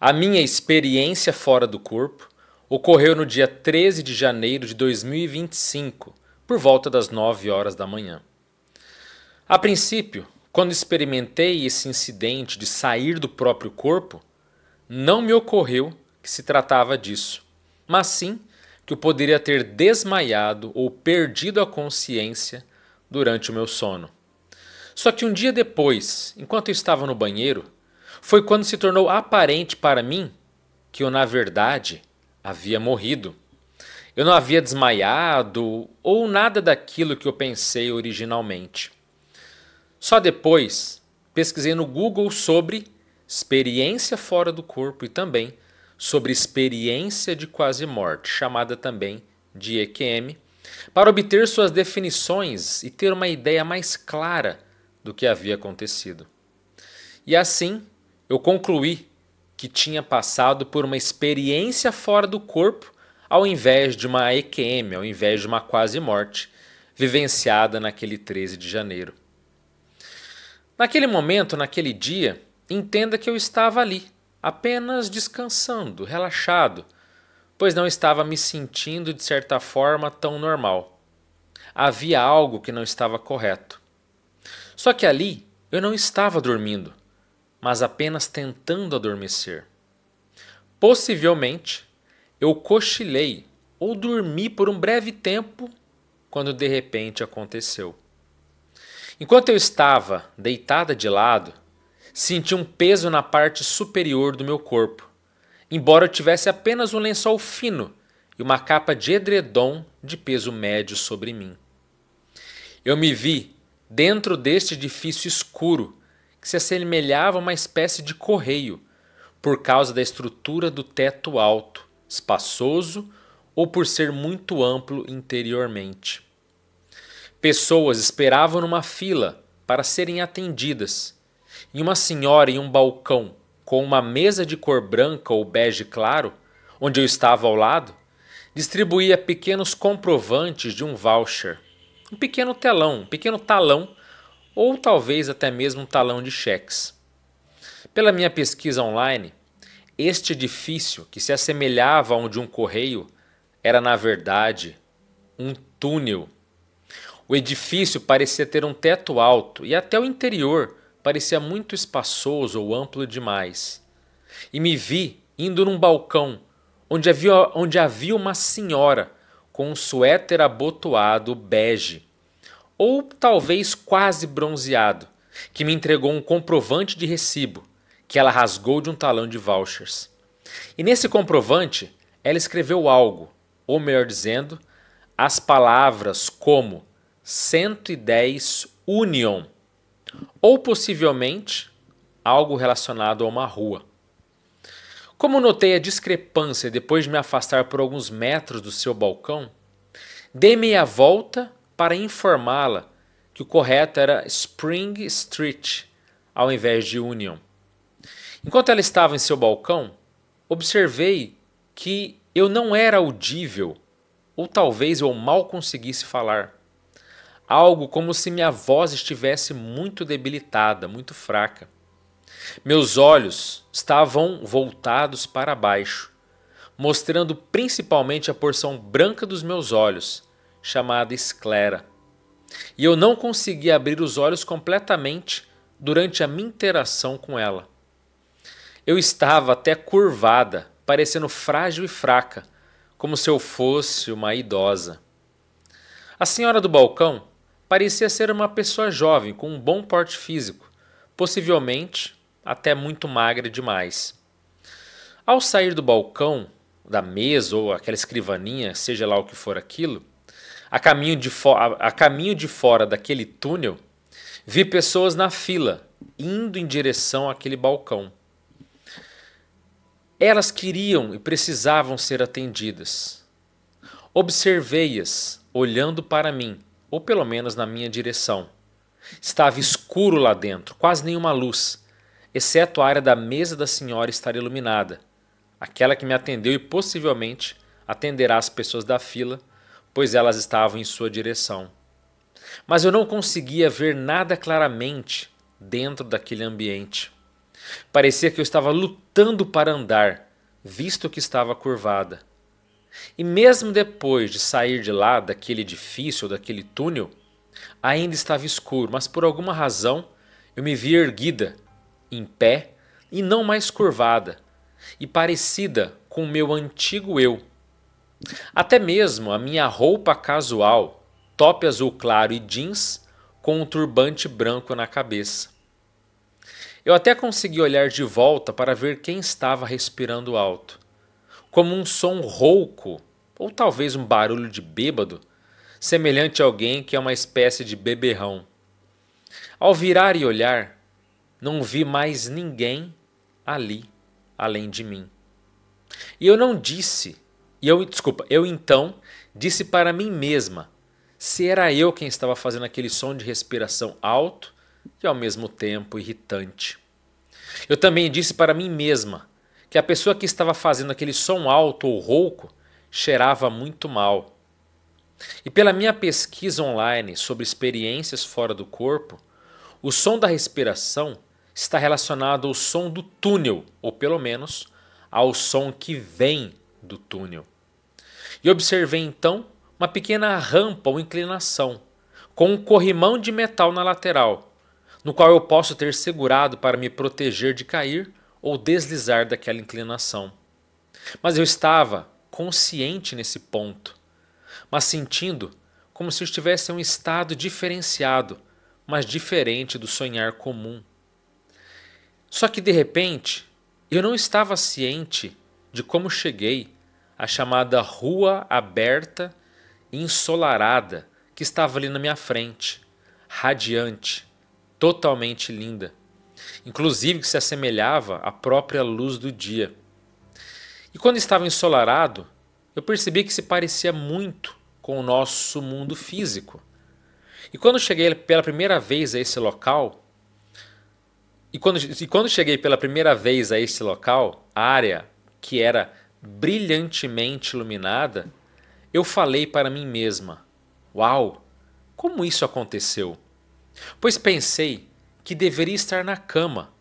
A minha experiência fora do corpo ocorreu no dia 13 de janeiro de 2025, por volta das 9 horas da manhã. A princípio, quando experimentei esse incidente de sair do próprio corpo, não me ocorreu que se tratava disso, mas sim que eu poderia ter desmaiado ou perdido a consciência durante o meu sono. Só que um dia depois, enquanto eu estava no banheiro, foi quando se tornou aparente para mim que eu, na verdade, havia morrido. Eu não havia desmaiado ou nada daquilo que eu pensei originalmente. Só depois pesquisei no Google sobre experiência fora do corpo e também sobre experiência de quase morte, chamada também de EQM, para obter suas definições e ter uma ideia mais clara do que havia acontecido. E assim, eu concluí que tinha passado por uma experiência fora do corpo ao invés de uma EQM, ao invés de uma quase morte, vivenciada naquele 13 de janeiro. Naquele momento, naquele dia, entenda que eu estava ali, apenas descansando, relaxado, pois não estava me sentindo de certa forma tão normal. Havia algo que não estava correto. Só que ali eu não estava dormindo, mas apenas tentando adormecer. Possivelmente, eu cochilei ou dormi por um breve tempo quando de repente aconteceu. Enquanto eu estava deitada de lado, senti um peso na parte superior do meu corpo, embora eu tivesse apenas um lençol fino e uma capa de edredom de peso médio sobre mim. Eu me vi dentro deste edifício escuro que se assemelhava a uma espécie de correio, por causa da estrutura do teto alto, espaçoso ou por ser muito amplo interiormente. Pessoas esperavam numa fila para serem atendidas, e uma senhora em um balcão com uma mesa de cor branca ou bege claro, onde eu estava ao lado, distribuía pequenos comprovantes de um voucher, um pequeno telão, um pequeno talão, ou talvez até mesmo um talão de cheques. Pela minha pesquisa online, este edifício, que se assemelhava a um de um correio, era na verdade um túnel. O edifício parecia ter um teto alto e até o interior parecia muito espaçoso ou amplo demais. E me vi indo num balcão onde havia uma senhora com um suéter abotoado bege, ou talvez quase bronzeado, que me entregou um comprovante de recibo que ela rasgou de um talão de vouchers. E nesse comprovante ela escreveu algo, ou melhor dizendo, as palavras como 110 Union, ou possivelmente algo relacionado a uma rua. Como notei a discrepância depois de me afastar por alguns metros do seu balcão, dei meia volta para informá-la que o correto era Spring Street, ao invés de Union. Enquanto ela estava em seu balcão, observei que eu não era audível, ou talvez eu mal conseguisse falar. Algo como se minha voz estivesse muito debilitada, muito fraca. Meus olhos estavam voltados para baixo, mostrando principalmente a porção branca dos meus olhos, chamada esclera. E eu não conseguia abrir os olhos completamente durante a minha interação com ela. Eu estava até curvada, parecendo frágil e fraca, como se eu fosse uma idosa. A senhora do balcão parecia ser uma pessoa jovem com um bom porte físico, possivelmente até muito magra demais. Ao sair do balcão, da mesa ou aquela escrivaninha, seja lá o que for aquilo, a caminho de fora daquele túnel, vi pessoas na fila, indo em direção àquele balcão. Elas queriam e precisavam ser atendidas. Observei-as, olhando para mim, ou pelo menos na minha direção. Estava escuro lá dentro, quase nenhuma luz, exceto a área da mesa da senhora estar iluminada, aquela que me atendeu e possivelmente atenderá as pessoas da fila, pois elas estavam em sua direção. Mas eu não conseguia ver nada claramente dentro daquele ambiente. Parecia que eu estava lutando para andar, visto que estava curvada. E mesmo depois de sair de lá, daquele edifício ou daquele túnel, ainda estava escuro, mas por alguma razão eu me vi erguida, em pé e não mais curvada, e parecida com o meu antigo eu. Até mesmo a minha roupa casual, top azul claro e jeans com um turbante branco na cabeça. Eu até consegui olhar de volta para ver quem estava respirando alto. Como um som rouco, ou talvez um barulho de bêbado, semelhante a alguém que é uma espécie de beberrão. Ao virar e olhar, não vi mais ninguém ali, além de mim. E eu não disse, eu então disse para mim mesma se era eu quem estava fazendo aquele som de respiração alto e ao mesmo tempo irritante. Eu também disse para mim mesma que a pessoa que estava fazendo aquele som alto ou rouco cheirava muito mal. E pela minha pesquisa online sobre experiências fora do corpo, o som da respiração está relacionado ao som do túnel, ou pelo menos ao som que vem do túnel. E observei então uma pequena rampa ou inclinação, com um corrimão de metal na lateral, no qual eu posso ter segurado para me proteger de cair ou deslizar daquela inclinação. Mas eu estava consciente nesse ponto, mas sentindo como se eu estivesse em um estado diferenciado, mas diferente do sonhar comum. Só que de repente, eu não estava ciente de como cheguei à chamada rua aberta e ensolarada que estava ali na minha frente, radiante, totalmente linda, inclusive que se assemelhava à própria luz do dia. E quando estava ensolarado, eu percebi que se parecia muito com o nosso mundo físico. E quando cheguei pela primeira vez a esse local, a área que era brilhantemente iluminada, eu falei para mim mesma: "Uau, como isso aconteceu?" Pois pensei que deveria estar na cama,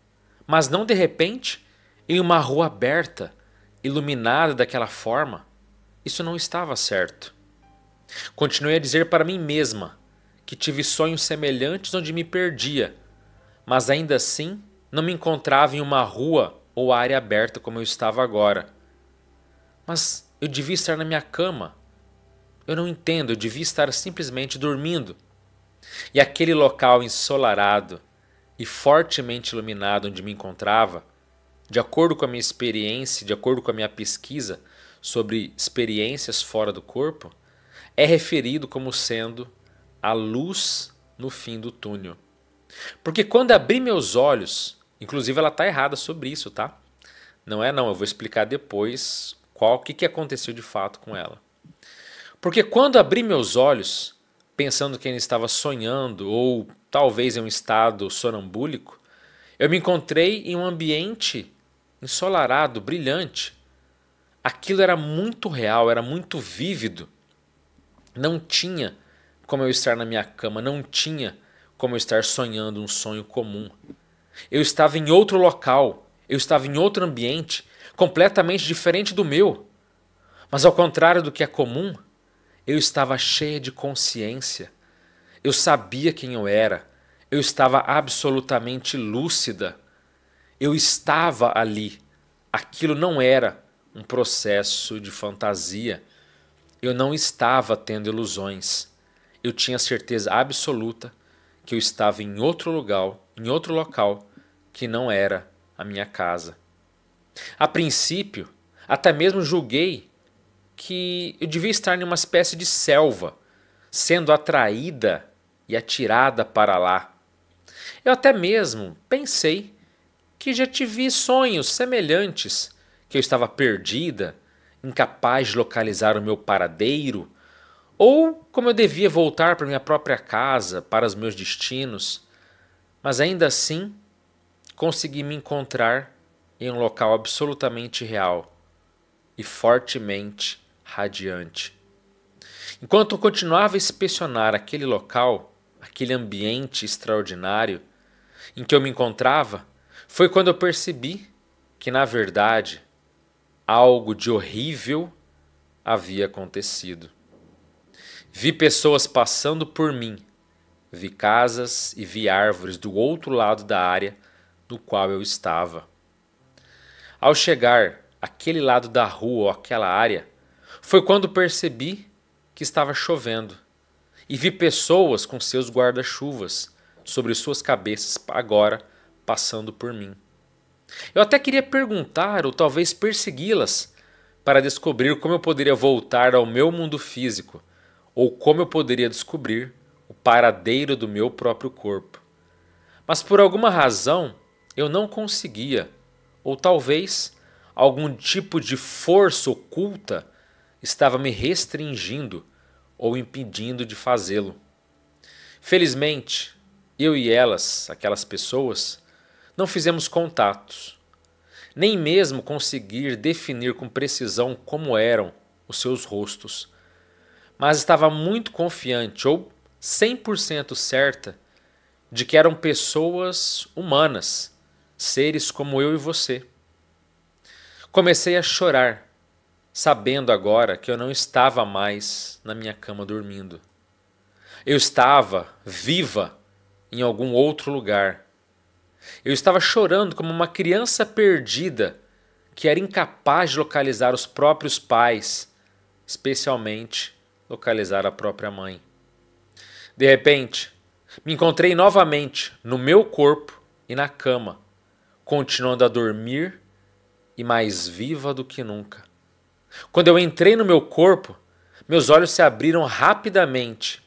mas não de repente em uma rua aberta, iluminada daquela forma. Isso não estava certo. Continuei a dizer para mim mesma que tive sonhos semelhantes onde me perdia, mas ainda assim não me encontrava em uma rua ou área aberta como eu estava agora. Mas eu devia estar na minha cama. Eu não entendo, eu devia estar simplesmente dormindo. E aquele local ensolarado e fortemente iluminado onde me encontrava, de acordo com a minha experiência, de acordo com a minha pesquisa sobre experiências fora do corpo, é referido como sendo a luz no fim do túnel. Porque quando abri meus olhos, inclusive ela está errada sobre isso, tá? Não é não, eu vou explicar depois o que aconteceu de fato com ela. Porque quando abri meus olhos, pensando que ainda estava sonhando ou talvez em um estado sonambúlico, eu me encontrei em um ambiente ensolarado, brilhante. Aquilo era muito real, era muito vívido. Não tinha como eu estar na minha cama, não tinha como eu estar sonhando um sonho comum. Eu estava em outro local, eu estava em outro ambiente, completamente diferente do meu. Mas ao contrário do que é comum, eu estava cheia de consciência. Eu sabia quem eu era, eu estava absolutamente lúcida. Eu estava ali. Aquilo não era um processo de fantasia. Eu não estava tendo ilusões. Eu tinha certeza absoluta que eu estava em outro local que não era a minha casa. A princípio, até mesmo julguei que eu devia estar em uma espécie de selva, sendo atraída e atirada para lá. Eu até mesmo pensei que já tive sonhos semelhantes, que eu estava perdida, incapaz de localizar o meu paradeiro, ou como eu devia voltar para minha própria casa, para os meus destinos, mas ainda assim consegui me encontrar em um local absolutamente real e fortemente radiante. Enquanto eu continuava a inspecionar aquele local, aquele ambiente extraordinário em que eu me encontrava, Foi quando eu percebi que, na verdade, algo de horrível havia acontecido. Vi pessoas passando por mim, vi casas e vi árvores do outro lado da área no qual eu estava. Ao chegar àquele lado da rua ou àquela área, foi quando percebi que estava chovendo e vi pessoas com seus guarda-chuvas sobre suas cabeças agora passando por mim. Eu até queria perguntar ou talvez persegui-las para descobrir como eu poderia voltar ao meu mundo físico ou como eu poderia descobrir o paradeiro do meu próprio corpo. Mas por alguma razão eu não conseguia, ou talvez algum tipo de força oculta estava me restringindo ou impedindo de fazê-lo. Felizmente, eu e elas, aquelas pessoas, não fizemos contatos, nem mesmo conseguir definir com precisão como eram os seus rostos, mas estava muito confiante ou 100% certa de que eram pessoas humanas, seres como eu e você. Comecei a chorar, sabendo agora que eu não estava mais na minha cama dormindo. Eu estava viva em algum outro lugar. Eu estava chorando como uma criança perdida que era incapaz de localizar os próprios pais, especialmente localizar a própria mãe. De repente, me encontrei novamente no meu corpo e na cama, continuando a dormir e mais viva do que nunca. Quando eu entrei no meu corpo, meus olhos se abriram rapidamente,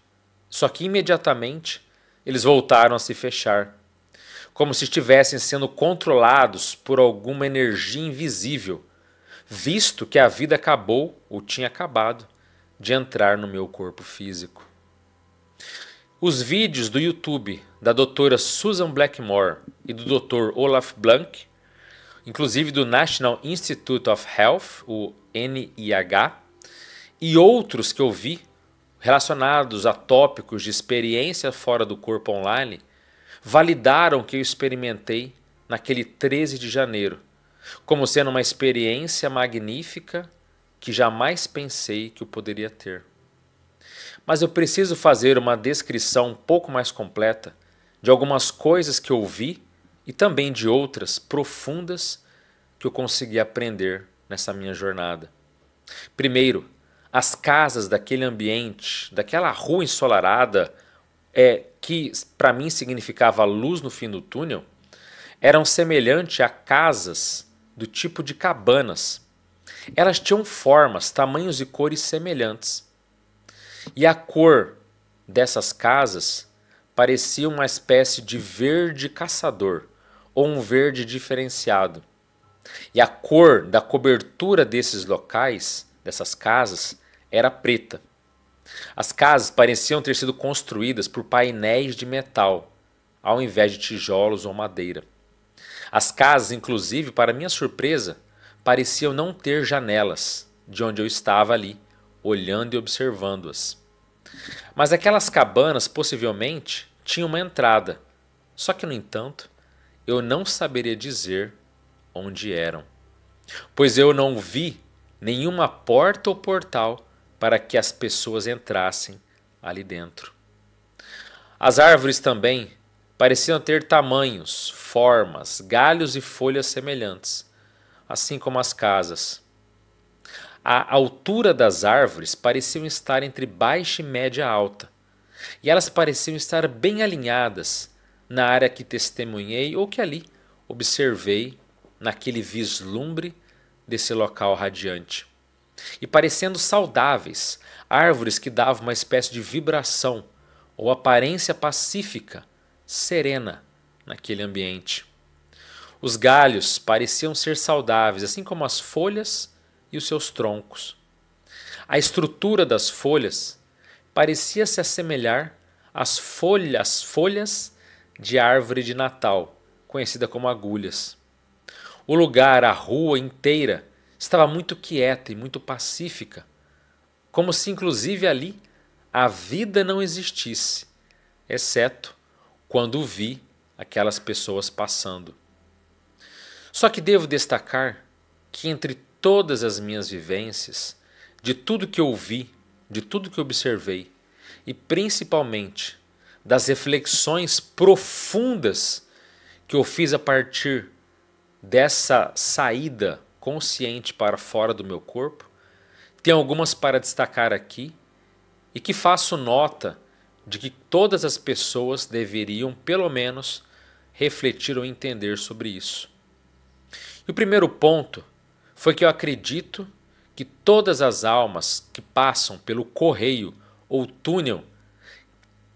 só que imediatamente eles voltaram a se fechar, como se estivessem sendo controlados por alguma energia invisível, visto que a vida acabou ou tinha acabado de entrar no meu corpo físico. Os vídeos do YouTube da doutora Susan Blackmore e do Dr. Olaf Blank, inclusive do National Institute of Health, o NIH, e outros que eu vi relacionados a tópicos de experiência fora do corpo online, validaram o que eu experimentei naquele 13 de janeiro, como sendo uma experiência magnífica que jamais pensei que eu poderia ter. Mas eu preciso fazer uma descrição um pouco mais completa de algumas coisas que eu vi e também de outras profundas que eu consegui aprender nessa minha jornada. Primeiro, as casas daquele ambiente, daquela rua ensolarada, que para mim significava luz no fim do túnel, eram semelhantes a casas do tipo de cabanas. Elas tinham formas, tamanhos e cores semelhantes. E a cor dessas casas parecia uma espécie de verde caçador, ou um verde diferenciado. E a cor da cobertura desses locais, dessas casas, era preta. As casas pareciam ter sido construídas por painéis de metal, ao invés de tijolos ou madeira. As casas, inclusive, para minha surpresa, pareciam não ter janelas, de onde eu estava ali, olhando e observando-as. Mas aquelas cabanas possivelmente tinham uma entrada, só que, no entanto, eu não saberia dizer onde eram, pois eu não vi nenhuma porta ou portal para que as pessoas entrassem ali dentro. As árvores também pareciam ter tamanhos, formas, galhos e folhas semelhantes, assim como as casas. A altura das árvores pareciam estar entre baixa e média alta, e elas pareciam estar bem alinhadas na área que testemunhei ou que ali observei naquele vislumbre desse local radiante. E parecendo saudáveis, árvores que davam uma espécie de vibração ou aparência pacífica, serena naquele ambiente. Os galhos pareciam ser saudáveis, assim como as folhas e os seus troncos. A estrutura das folhas parecia se assemelhar às folhas de árvore de Natal, conhecida como agulhas. O lugar, a rua inteira, estava muito quieta e muito pacífica, como se inclusive ali a vida não existisse, exceto quando vi aquelas pessoas passando. Só que devo destacar que entre todas as minhas vivências, de tudo que eu vi, de tudo que eu observei, e principalmente das reflexões profundas que eu fiz a partir dessa saída consciente para fora do meu corpo, tem algumas para destacar aqui e que faço nota de que todas as pessoas deveriam, pelo menos, refletir ou entender sobre isso. E o primeiro ponto foi que eu acredito que todas as almas que passam pelo correio ou túnel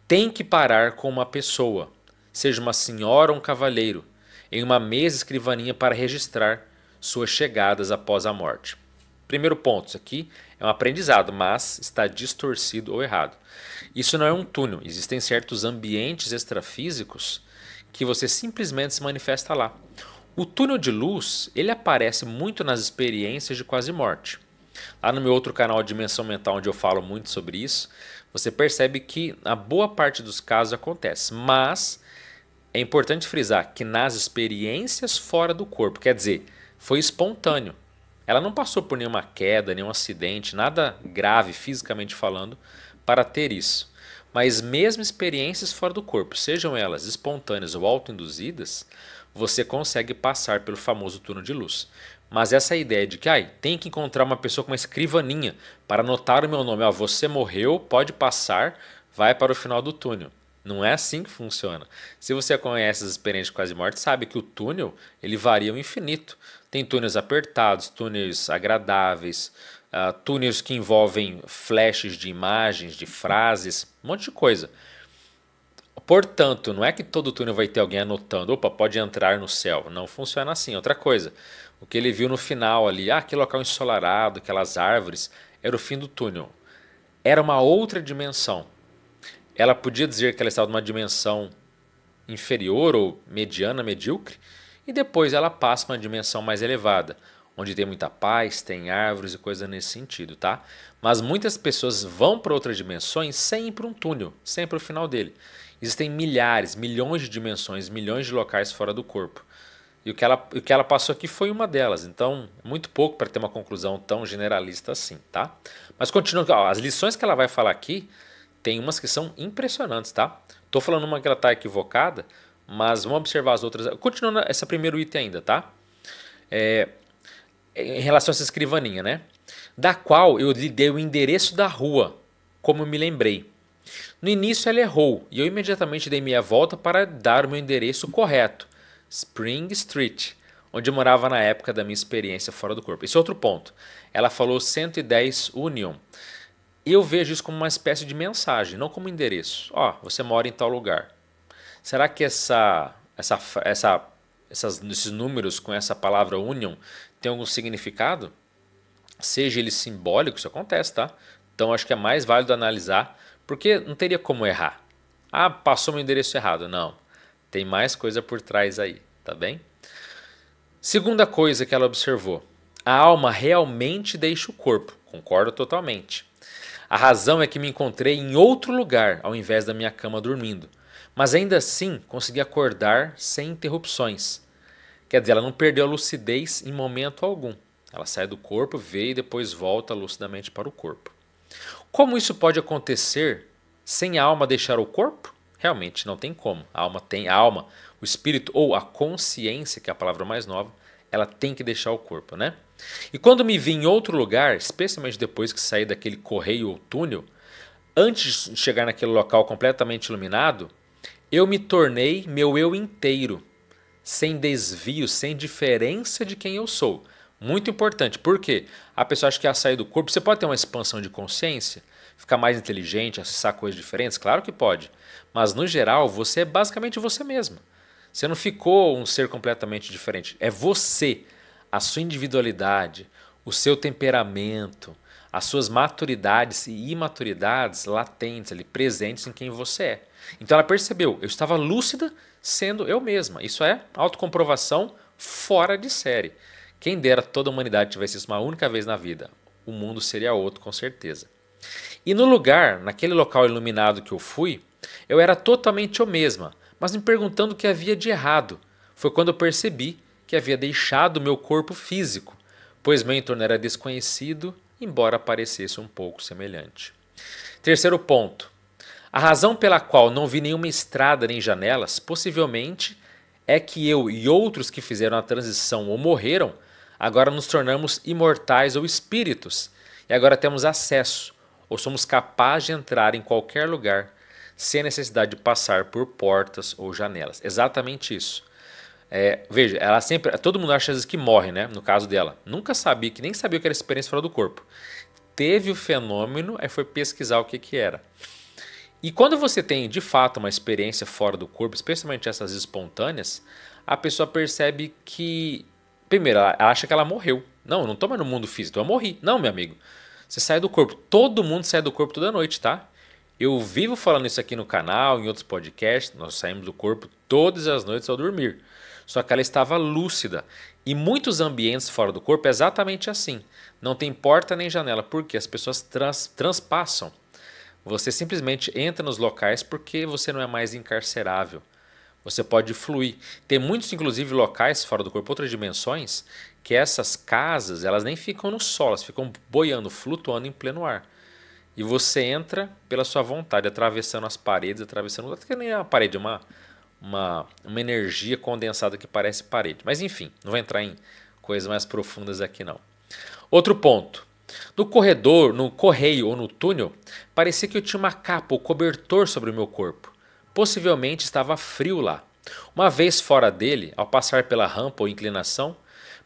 têm que parar com uma pessoa, seja uma senhora ou um cavalheiro, em uma mesa escrivaninha para registrar suas chegadas após a morte. Primeiro ponto, isso aqui é um aprendizado, mas está distorcido ou errado. Isso não é um túnel, existem certos ambientes extrafísicos que você simplesmente se manifesta lá. O túnel de luz, ele aparece muito nas experiências de quase morte. Lá no meu outro canal Dimensão Mental, onde eu falo muito sobre isso, você percebe que a boa parte dos casos acontece, mas é importante frisar que nas experiências fora do corpo, quer dizer, foi espontâneo. Ela não passou por nenhuma queda, nenhum acidente, nada grave fisicamente falando para ter isso. Mas mesmo experiências fora do corpo, sejam elas espontâneas ou autoinduzidas, você consegue passar pelo famoso túnel de luz. Mas essa ideia de que tem que encontrar uma pessoa com uma escrivaninha para anotar o meu nome, você morreu, pode passar, vai para o final do túnel. Não é assim que funciona. Se você conhece as experiências de quase morte, sabe que o túnel ele varia ao infinito. Tem túneis apertados, túneis agradáveis, túneis que envolvem flashes de imagens, de frases, um monte de coisa. Portanto, não é que todo túnel vai ter alguém anotando, opa, pode entrar no céu. Não funciona assim. Outra coisa, o que ele viu no final ali, aquele local ensolarado, aquelas árvores, era o fim do túnel. Era uma outra dimensão. Ela podia dizer que ela estava numa dimensão inferior ou mediana, medíocre, e depois ela passa para uma dimensão mais elevada, onde tem muita paz, tem árvores e coisas nesse sentido, tá? Mas muitas pessoas vão para outras dimensões sem ir para um túnel, sem ir para o final dele. Existem milhares, milhões de dimensões, milhões de locais fora do corpo. E o que ela passou aqui foi uma delas. Então, muito pouco para ter uma conclusão tão generalista assim, tá? Mas continuando, as lições que ela vai falar aqui, tem umas que são impressionantes, tá? Tô falando uma que ela está equivocada, mas vamos observar as outras. Continuando essa primeiro item ainda, tá? Em relação a essa escrivaninha, né? Da qual eu lhe dei o endereço da rua, como eu me lembrei. No início ela errou e eu imediatamente dei meia volta para dar o meu endereço correto, Spring Street, onde eu morava na época da minha experiência fora do corpo. Esse é outro ponto. Ela falou 110 Union. Eu vejo isso como uma espécie de mensagem, não como endereço. Você mora em tal lugar. Será que esses números com essa palavra Union tem algum significado? Seja ele simbólico, isso acontece, tá? Então acho que é mais válido analisar, porque não teria como errar. Passou meu endereço errado. Não, tem mais coisa por trás aí, tá bem? Segunda coisa que ela observou. A alma realmente deixa o corpo. Concordo totalmente. A razão é que me encontrei em outro lugar ao invés da minha cama dormindo. Mas ainda assim consegui acordar sem interrupções. Quer dizer, ela não perdeu a lucidez em momento algum. Ela sai do corpo, vê e depois volta lucidamente para o corpo. Como isso pode acontecer sem a alma deixar o corpo? Realmente não tem como. A alma, o espírito ou a consciência, que é a palavra mais nova, ela tem que deixar o corpo, né? E quando me vi em outro lugar, especialmente depois que saí daquele correio ou túnel, antes de chegar naquele local completamente iluminado, eu me tornei meu eu inteiro, sem desvio, sem diferença de quem eu sou. Muito importante, porque a pessoa acha que ao sair do corpo, você pode ter uma expansão de consciência, ficar mais inteligente, acessar coisas diferentes, claro que pode. Mas no geral, você é basicamente você mesmo. Você não ficou um ser completamente diferente. É você, a sua individualidade, o seu temperamento, as suas maturidades e imaturidades latentes ali, presentes em quem você é. Então ela percebeu, eu estava lúcida sendo eu mesma. Isso é autocomprovação fora de série. Quem dera toda a humanidade tivesse isso uma única vez na vida. O mundo seria outro, com certeza. E no lugar, naquele local iluminado que eu fui, eu era totalmente eu mesma, mas me perguntando o que havia de errado. Foi quando eu percebi que havia deixado o meu corpo físico, pois meu entorno era desconhecido, embora parecesse um pouco semelhante. Terceiro ponto. A razão pela qual não vi nenhuma estrada nem janelas, possivelmente, é que eu e outros que fizeram a transição ou morreram, agora nos tornamos imortais ou espíritos, e agora temos acesso, ou somos capazes de entrar em qualquer lugar, sem necessidade de passar por portas ou janelas. Exatamente isso. Veja, ela sempre. Todo mundo acha às vezes que morre, né? No caso dela. Nunca sabia, que nem sabia o que era experiência fora do corpo. Teve o fenômeno, aí foi pesquisar o que era. E quando você tem de fato uma experiência fora do corpo, especialmente essas espontâneas, a pessoa percebe que, primeiro, ela acha que ela morreu. Não, eu não estou mais no mundo físico, eu morri. Não, meu amigo. Você sai do corpo. Todo mundo sai do corpo toda noite, tá? Eu vivo falando isso aqui no canal, em outros podcasts. Nós saímos do corpo todas as noites ao dormir. Só que ela estava lúcida. E muitos ambientes fora do corpo é exatamente assim. Não tem porta nem janela, porque as pessoas transpassam. Você simplesmente entra nos locais porque você não é mais encarcerável. Você pode fluir. Tem muitos, inclusive, locais fora do corpo, outras dimensões, que essas casas, elas nem ficam no solo, elas ficam boiando, flutuando em pleno ar. E você entra pela sua vontade, atravessando as paredes, atravessando... Até que nem a parede, uma energia condensada que parece parede. Mas enfim, não vou entrar em coisas mais profundas aqui não. Outro ponto. No corredor, no correio ou no túnel, parecia que eu tinha uma capa ou cobertor sobre o meu corpo. Possivelmente estava frio lá. Uma vez fora dele, ao passar pela rampa ou inclinação,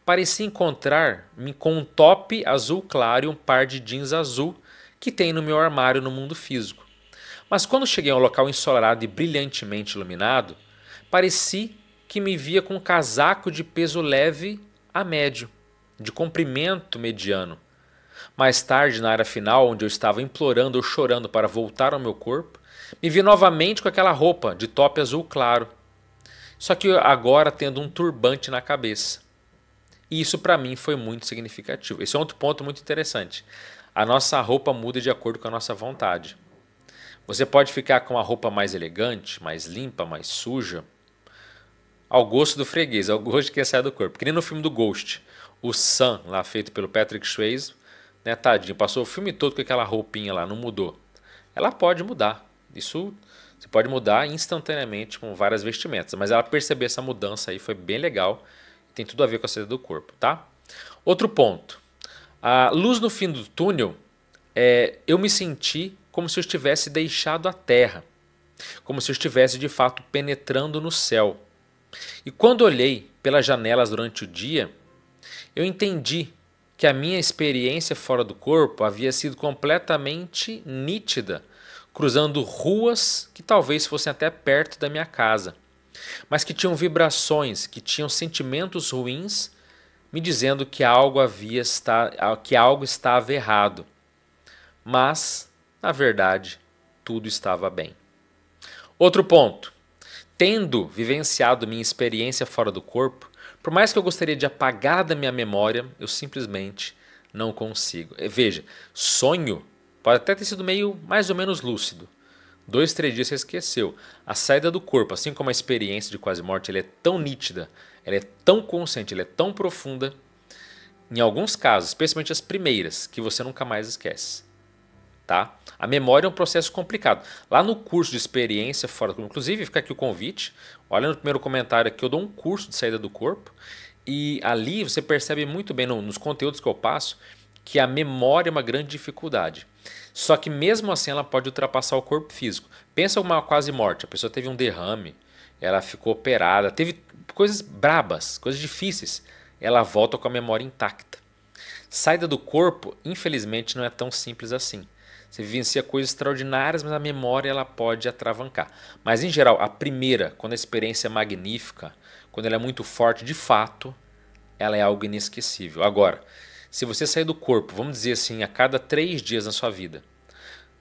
parecia encontrar-me com um top azul claro e um par de jeans azul que tem no meu armário no mundo físico. Mas quando cheguei a um local ensolarado e brilhantemente iluminado, pareci que me via com um casaco de peso leve a médio, de comprimento mediano. Mais tarde, na área final, onde eu estava implorando ou chorando para voltar ao meu corpo, me vi novamente com aquela roupa de top azul claro, só que agora tendo um turbante na cabeça. E isso para mim foi muito significativo. Esse é outro ponto muito interessante. A nossa roupa muda de acordo com a nossa vontade. Você pode ficar com a roupa mais elegante, mais limpa, mais suja, ao gosto do freguês, ao gosto de quem sai do corpo. Que nem no filme do Ghost, o Sam, lá feito pelo Patrick Swayze, né, tadinho, passou o filme todo com aquela roupinha lá, não mudou. Ela pode mudar. Isso você pode mudar instantaneamente com várias vestimentas. Mas ela perceber essa mudança aí foi bem legal. Tem tudo a ver com a saída do corpo, tá? Outro ponto. A luz no fim do túnel, eu me senti como se eu estivesse deixado a terra. Como se eu estivesse de fato penetrando no céu. E quando olhei pelas janelas durante o dia, eu entendi que a minha experiência fora do corpo havia sido completamente nítida, cruzando ruas que talvez fossem até perto da minha casa, mas que tinham vibrações, que tinham sentimentos ruins, me dizendo que algo estava errado. Mas, na verdade, tudo estava bem. Outro ponto. Tendo vivenciado minha experiência fora do corpo, por mais que eu gostaria de apagar da minha memória, eu simplesmente não consigo. Veja, sonho pode até ter sido mais ou menos lúcido. 2, 3 dias você esqueceu. A saída do corpo, assim como a experiência de quase morte, ela é tão nítida, ela é tão consciente, ela é tão profunda, em alguns casos, especialmente as primeiras, que você nunca mais esquece. Tá? A memória é um processo complicado. Lá no curso de experiência fora do corpo, inclusive fica aqui o convite, olha no primeiro comentário aqui, eu dou um curso de saída do corpo e ali você percebe muito bem nos conteúdos que eu passo que a memória é uma grande dificuldade. Só que mesmo assim ela pode ultrapassar o corpo físico. Pensa uma quase morte, a pessoa teve um derrame, ela ficou operada, teve coisas brabas, coisas difíceis, ela volta com a memória intacta. Saída do corpo, infelizmente, não é tão simples assim. Você vivencia coisas extraordinárias, mas a memória ela pode atravancar. Mas, em geral, a primeira, quando a experiência é magnífica, quando ela é muito forte, de fato, ela é algo inesquecível. Agora, se você sair do corpo, vamos dizer assim, a cada 3 dias na sua vida,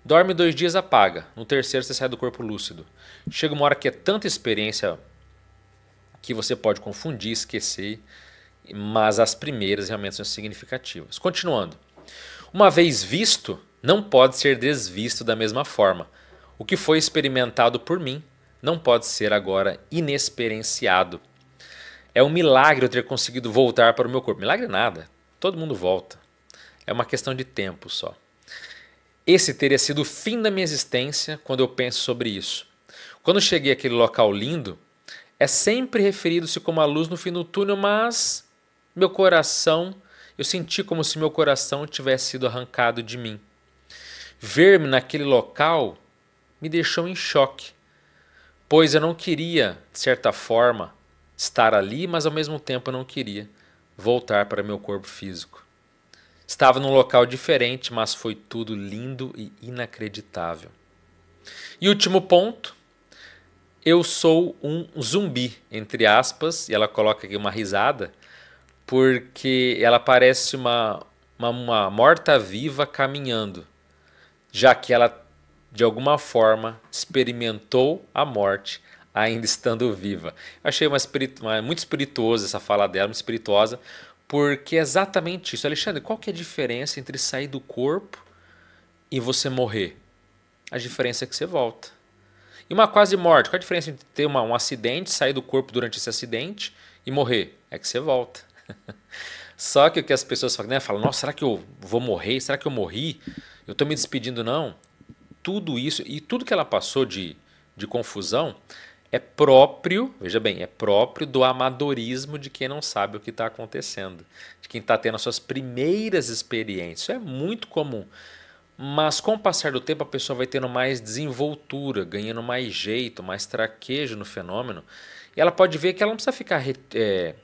dorme 2 dias, apaga. No terceiro, você sai do corpo lúcido. Chega uma hora que é tanta experiência que você pode confundir, esquecer, mas as primeiras realmente são significativas. Continuando. Uma vez visto, não pode ser desvisto da mesma forma. O que foi experimentado por mim não pode ser agora inexperienciado. É um milagre eu ter conseguido voltar para o meu corpo. Milagre nada. Todo mundo volta. É uma questão de tempo só. Esse teria sido o fim da minha existência quando eu penso sobre isso. Quando cheguei àquele local lindo, é sempre referido-se como a luz no fim do túnel, mas meu coração, eu senti como se meu coração tivesse sido arrancado de mim. Ver-me naquele local me deixou em choque, pois eu não queria, de certa forma, estar ali, mas ao mesmo tempo eu não queria voltar para meu corpo físico. Estava num local diferente, mas foi tudo lindo e inacreditável. E último ponto, eu sou um zumbi, entre aspas, e ela coloca aqui uma risada, porque ela parece uma morta-viva caminhando, já que ela, de alguma forma, experimentou a morte ainda estando viva. Eu achei muito espirituosa essa fala dela, muito espirituosa, porque é exatamente isso. Alexandre, qual que é a diferença entre sair do corpo e você morrer? A diferença é que você volta. E uma quase morte, qual a diferença entre ter um acidente, sair do corpo durante esse acidente e morrer? É que você volta. Só que o que as pessoas falam, né? Falam, nossa, será que eu vou morrer? Será que eu morri? Eu estou me despedindo? Não. Tudo isso e tudo que ela passou de confusão é próprio, veja bem, é próprio do amadorismo de quem não sabe o que está acontecendo, de quem está tendo as suas primeiras experiências. Isso é muito comum. Mas com o passar do tempo a pessoa vai tendo mais desenvoltura, ganhando mais jeito, mais traquejo no fenômeno. E ela pode ver que ela não precisa ficar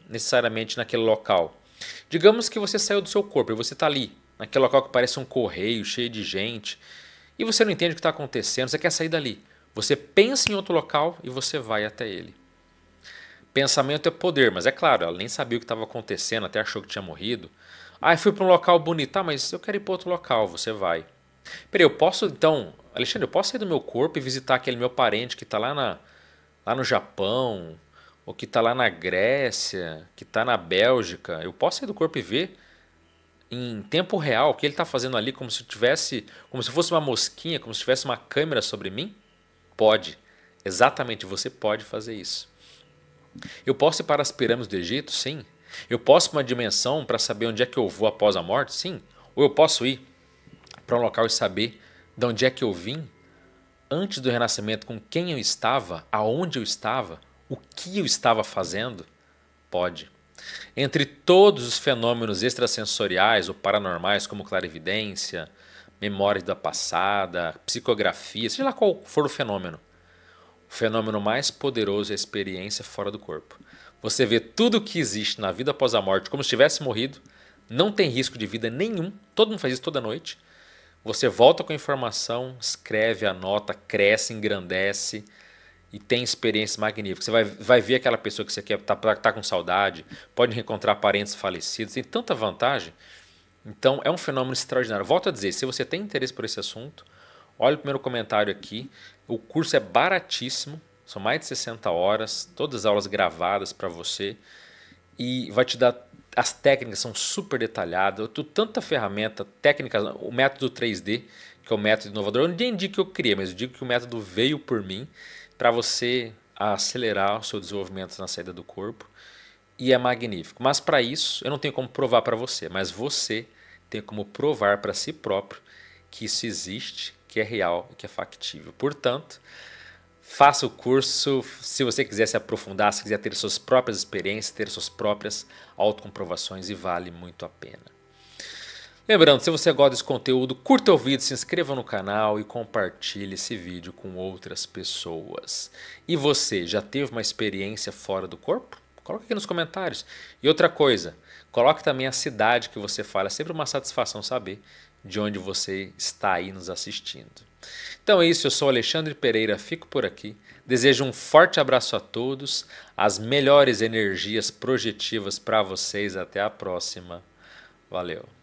necessariamente naquele local. Digamos que você saiu do seu corpo e você está ali, naquele local que parece um correio cheio de gente, e você não entende o que está acontecendo, você quer sair dali. Você pensa em outro local e você vai até ele. Pensamento é poder, mas é claro, ela nem sabia o que estava acontecendo, até achou que tinha morrido. Ah, fui para um local bonito, tá, mas eu quero ir para outro local, você vai. Peraí, eu posso então, Alexandre, eu posso sair do meu corpo e visitar aquele meu parente que está lá no Japão, ou que está lá na Grécia, que está na Bélgica. Eu posso sair do corpo e ver em tempo real o que ele está fazendo ali, como se fosse uma mosquinha, como se tivesse uma câmera sobre mim? Pode. Exatamente, você pode fazer isso. Eu posso ir para as pirâmides do Egito? Sim. Eu posso ir para uma dimensão para saber onde é que eu vou após a morte? Sim. Ou eu posso ir para um local e saber de onde é que eu vim antes do renascimento, com quem eu estava, aonde eu estava, o que eu estava fazendo? Pode. Entre todos os fenômenos extrasensoriais ou paranormais, como clarividência, memória da passada, psicografia, seja lá qual for o fenômeno mais poderoso é a experiência fora do corpo. Você vê tudo o que existe na vida após a morte como se tivesse morrido, não tem risco de vida nenhum, todo mundo faz isso toda noite. Você volta com a informação, escreve, anota, cresce, engrandece e tem experiências magníficas. Você vai ver aquela pessoa que você quer, tá com saudade, pode reencontrar parentes falecidos, tem tanta vantagem. Então é um fenômeno extraordinário. Volto a dizer, se você tem interesse por esse assunto, olha o primeiro comentário aqui. O curso é baratíssimo, são mais de 60 horas, todas as aulas gravadas para você e vai te dar. As técnicas são super detalhadas, eu tenho tanta ferramenta, técnicas, o método 3D, que é o método inovador, eu nem digo que eu criei, mas eu digo que o método veio por mim para você acelerar o seu desenvolvimento na saída do corpo e é magnífico. Mas para isso eu não tenho como provar para você, mas você tem como provar para si próprio que isso existe, que é real e que é factível. Portanto, faça o curso se você quiser se aprofundar, se quiser ter suas próprias experiências, ter suas próprias autocomprovações e vale muito a pena. Lembrando, se você gosta desse conteúdo, curta o vídeo, se inscreva no canal e compartilhe esse vídeo com outras pessoas. E você, já teve uma experiência fora do corpo? Coloque aqui nos comentários. E outra coisa, coloque também a cidade que você fala. É sempre uma satisfação saber de onde você está aí nos assistindo. Então é isso, eu sou Alexandre Pereira, fico por aqui. Desejo um forte abraço a todos, as melhores energias projetivas para vocês. Até a próxima. Valeu!